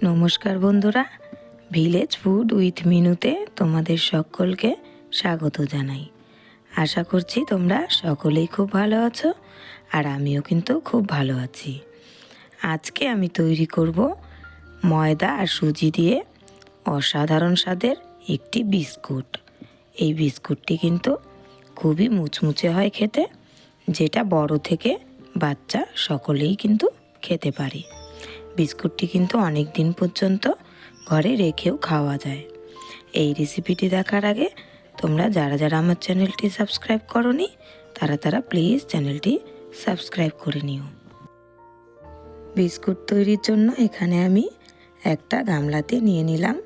নমস্কার বন্ধুরা, village food with মিনুতে তোমাদের সকলকে স্বাগত জানাই। আশা করছি তোমরা সকলেই খুব ভালো আছো, আর আমিও কিন্তু খুব ভালো আছি। আজকে আমি তৈরি করব ময়দা আর সুজি দিয়ে অসাধারণ স্বাদের একটি বিস্কুট। এই বিস্কুটটি কিন্তু খুবই মুচমুচে হয় খেতে, যেটা বড় থেকে বাচ্চা সকলেই কিন্তু খেতে পারে। বিস্কুটটি কিন্তু অনেক দিন পর্যন্ত ঘরে রেখেও খাওয়া যায়। এই রেসিপিটি দেখার আগে তোমরা যারা আমার চ্যানেলটি সাবস্ক্রাইব করোনি তারা প্লিজ চ্যানেলটি সাবস্ক্রাইব করে নিও। বিস্কুট তৈরির জন্য এখানে আমি একটা গামলাতে নিয়ে নিলাম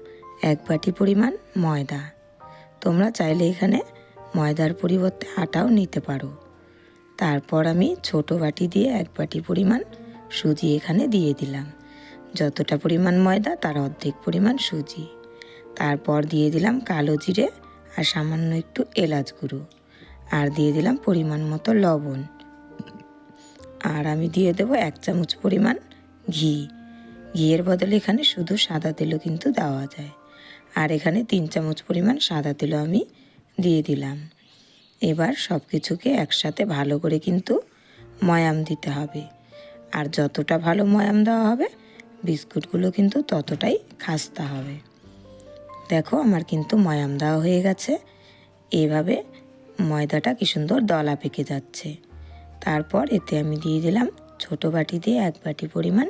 1 বাটি পরিমাণ ময়দা। তোমরা চাইলে এখানে ময়দার পরিবর্তে আটাও নিতে পারো। তারপর আমি ছোট বাটি দিয়ে 1 বাটি পরিমাণ সুজি এখানে দিয়ে দিলাম। যতটা পরিমাণ ময়দা তার অর্ধেক পরিমাণ সুজি। তারপর দিয়ে দিলাম কালো জিরে আর সামান্য একটু এলাচ গুঁড়ো, আর দিয়ে দিলাম পরিমাণ মতো লবণ, আর আমি দিয়ে দেবো 1 চামচ পরিমাণ ঘি। ঘিয়ের বদলে এখানে শুধু সাদা তেলও কিন্তু দেওয়া যায়। আর এখানে 3 চামচ পরিমাণ সাদা তেলও আমি দিয়ে দিলাম। এবার সব কিছুকে একসাথে ভালো করে কিন্তু ময়াম দিতে হবে। আর যতটা ভালো ময়াম দেওয়া হবে বিস্কুটগুলো কিন্তু ততটাই খাস্তা হবে। দেখো আমার কিন্তু ময়াম দেওয়া হয়ে গেছে। এইভাবে ময়দাটা কি সুন্দর দলা পেকে যাচ্ছে। তারপর এতে আমি দিয়ে দিলাম ছোট বাটি দিয়ে 1 বাটি পরিমাণ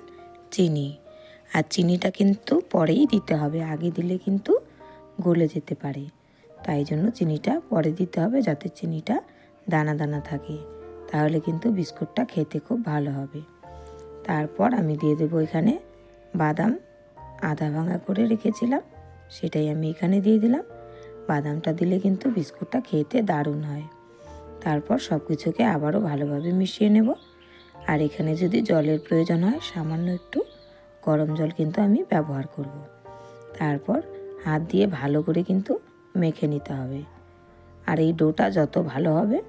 চিনি। আর চিনিটা কিন্তু পরেই দিতে হবে, আগে দিলে কিন্তু গলে যেতে পারে। তাই জন্য চিনিটা পরে দিতে হবে, যাতে চিনিটা দানা দানা থাকে, তাহলে কিন্তু বিস্কুটটা খেতে খুব ভালো হবে। তারপর আমি দিয়ে দেবো এখানে বাদাম আধা ভাঙা করে রেখেছিলাম, সেটাই আমি এখানে দিয়ে দিলাম। বাদামটা দিলে কিন্তু বিস্কুটটা খেতে দারুণ হয়। তারপর সব কিছুকে আবারও ভালোভাবে মিশিয়ে নেব। আর এখানে যদি জলের প্রয়োজন হয় সামান্য একটু গরম জল কিন্তু আমি ব্যবহার করব। তারপর হাত দিয়ে ভালো করে কিন্তু মেখে নিতে হবে। আর এই ডোটা যত ভালো হবে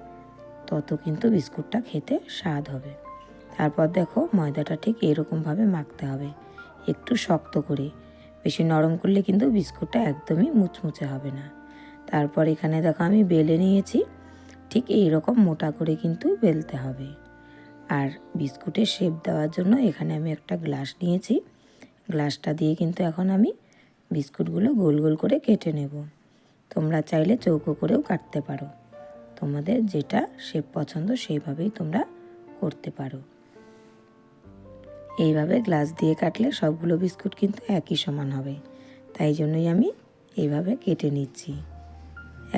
তত কিন্তু বিস্কুটটা খেতে স্বাদ হবে। তারপর দেখো ময়দাটা ঠিক এরকমভাবে মাখতে হবে, একটু শক্ত করে। বেশি নরম করলে কিন্তু বিস্কুটটা একদমই মুচমুচে হবে না। তারপর এখানে দেখো আমি বেলে নিয়েছি, ঠিক এইরকম মোটা করে কিন্তু বেলতে হবে। আর বিস্কুটের শেপ দেওয়ার জন্য এখানে আমি একটা গ্লাস নিয়েছি। গ্লাসটা দিয়ে কিন্তু এখন আমি বিস্কুটগুলো গোল গোল করে কেটে নেব। তোমরা চাইলে চৌকো করেও কাটতে পারো, তোমাদের যেটা শেপ পছন্দ সেইভাবেই তোমরা করতে পারো। এইভাবে গ্লাস দিয়ে কাটলে সবগুলো বিস্কুট কিন্তু একই সমান হবে, তাই জন্যই আমি এইভাবে কেটে নিচ্ছি।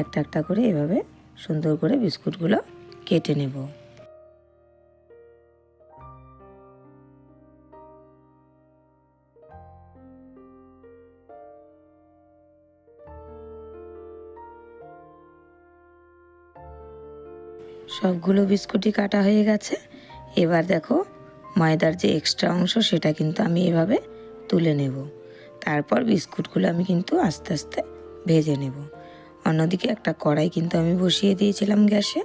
একটা একটা করে এভাবে সুন্দর করে বিস্কুটগুলো কেটে নেব। সবগুলো বিস্কুটই কাটা হয়ে গেছে। এবার দেখো ময়দার যে এক্সট্রা অংশ সেটা কিন্তু আমি এভাবে তুলে নেব। তারপর বিস্কুটগুলো আমি কিন্তু আস্তে আস্তে ভেজে নেব। অন্যদিকে একটা কড়াই কিন্তু আমি বসিয়ে দিয়েছিলাম গ্যাসে।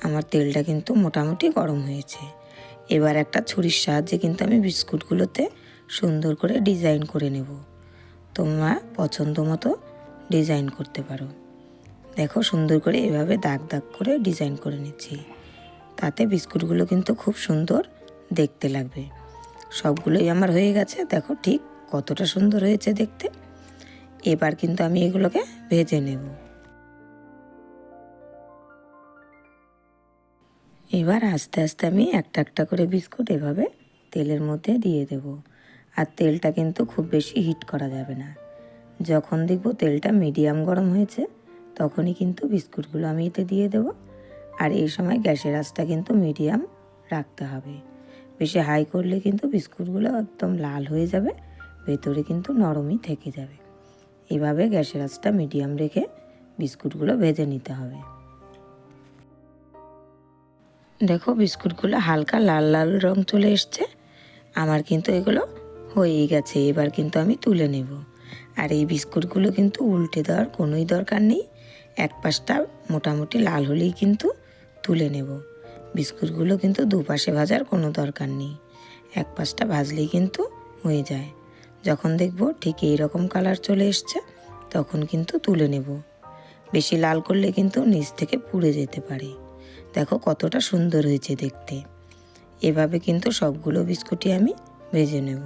আমার তেলটা কিন্তু মোটামুটি গরম হয়েছে। এবার একটা ছুরির সাহায্যে কিন্তু আমি বিস্কুটগুলোতে সুন্দর করে ডিজাইন করে নেব। তোমরা পছন্দ মতো ডিজাইন করতে পারো। দেখো সুন্দর করে এভাবে দাগ দাগ করে ডিজাইন করে নিচ্ছি, তাতে বিস্কুটগুলো কিন্তু খুব সুন্দর দেখতে লাগবে। সবগুলোই আমার হয়ে গেছে, দেখো ঠিক কতটা সুন্দর হয়েছে দেখতে। এবার কিন্তু আমি এগুলোকে ভেজে নেব। এবার আস্তে আস্তে আমি একটা একটা করে বিস্কুট এভাবে তেলের মধ্যে দিয়ে দেব। আর তেলটা কিন্তু খুব বেশি হিট করা যাবে না। যখন দেখব তেলটা মিডিয়াম গরম হয়েছে তখনই কিন্তু বিস্কুটগুলো আমি এতে দিয়ে দেব। আর এই সময় গ্যাসের আঁচটা কিন্তু মিডিয়াম রাখতে হবে। বেশি হাই করলে কিন্তু বিস্কুটগুলো একদম লাল হয়ে যাবে, ভেতরে কিন্তু নরমই থেকে যাবে। এইভাবে গ্যাসের আঁচটা মিডিয়াম রেখে বিস্কুটগুলো ভেজে নিতে হবে। দেখো বিস্কুটগুলো হালকা লাল লাল রং চলে এসছে। আমার কিন্তু এগুলো হয়েই গেছে। এবার কিন্তু আমি তুলে নেব। আর এই বিস্কুটগুলো কিন্তু উল্টে দেওয়ার কোনোই দরকার নেই। এক পাশটা মোটামুটি লাল হলেই কিন্তু তুলে নেব। বিস্কুটগুলো কিন্তু দুপাশে ভাজার কোনো দরকার নেই, এক পাশটা ভাজলেই কিন্তু হয়ে যায়। যখন দেখব ঠিক এই রকম কালার চলে এসছে তখন কিন্তু তুলে নেব। বেশি লাল করলে কিন্তু নিচ থেকে পুড়ে যেতে পারে। দেখো কতটা সুন্দর হয়েছে দেখতে। এভাবে কিন্তু সবগুলো বিস্কুটই আমি ভেজে নেব।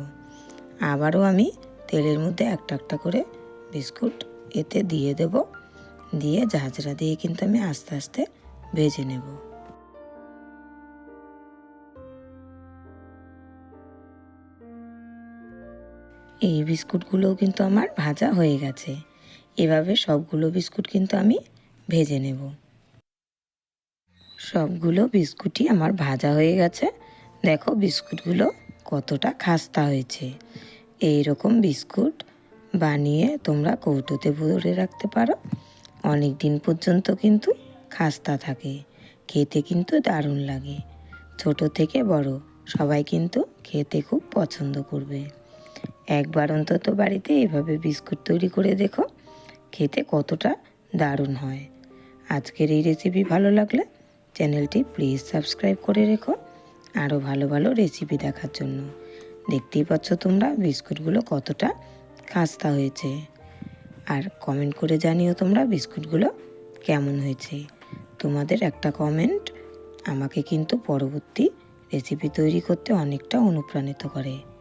আবারও আমি তেলের মধ্যে একটা একটা করে বিস্কুট এতে দিয়ে দেব, দিয়ে ঝাঁঝরা দিয়ে কিন্তু আমি আস্তে আস্তে ভেজে নেব। এই বিস্কুটগুলোও কিন্তু আমার ভাজা হয়ে গেছে। এভাবে সবগুলো বিস্কুট কিন্তু আমি ভেজে নেব। সবগুলো বিস্কুটই আমার ভাজা হয়ে গেছে। দেখো বিস্কুটগুলো কতটা খাস্তা হয়েছে। এই রকম বিস্কুট বানিয়ে তোমরা কৌটোতে ভরে রাখতে পারো। অনেক দিন পর্যন্ত কিন্তু খাস্তা থাকে, খেতে কিন্তু দারুণ লাগে। ছোট থেকে বড় সবাই কিন্তু খেতে খুব পছন্দ করবে। একবার অন্তত বাড়িতে এভাবে বিস্কুট তৈরি করে দেখো, খেতে কতটা দারুণ হয়। আজকের এই রেসিপি ভালো লাগলে চ্যানেলটি প্লিজ সাবস্ক্রাইব করে রেখো আরও ভালো ভালো রেসিপি দেখার জন্য। দেখতেই পাচ্ছ তোমরা বিস্কুটগুলো কতটা খাস্তা হয়েছে। আর কমেন্ট করে জানিও তোমরা বিস্কুটগুলো কেমন হয়েছে। তোমাদের একটা কমেন্ট আমাকে কিন্তু পরবর্তী রেসিপি তৈরি করতে অনেকটা অনুপ্রাণিত করে।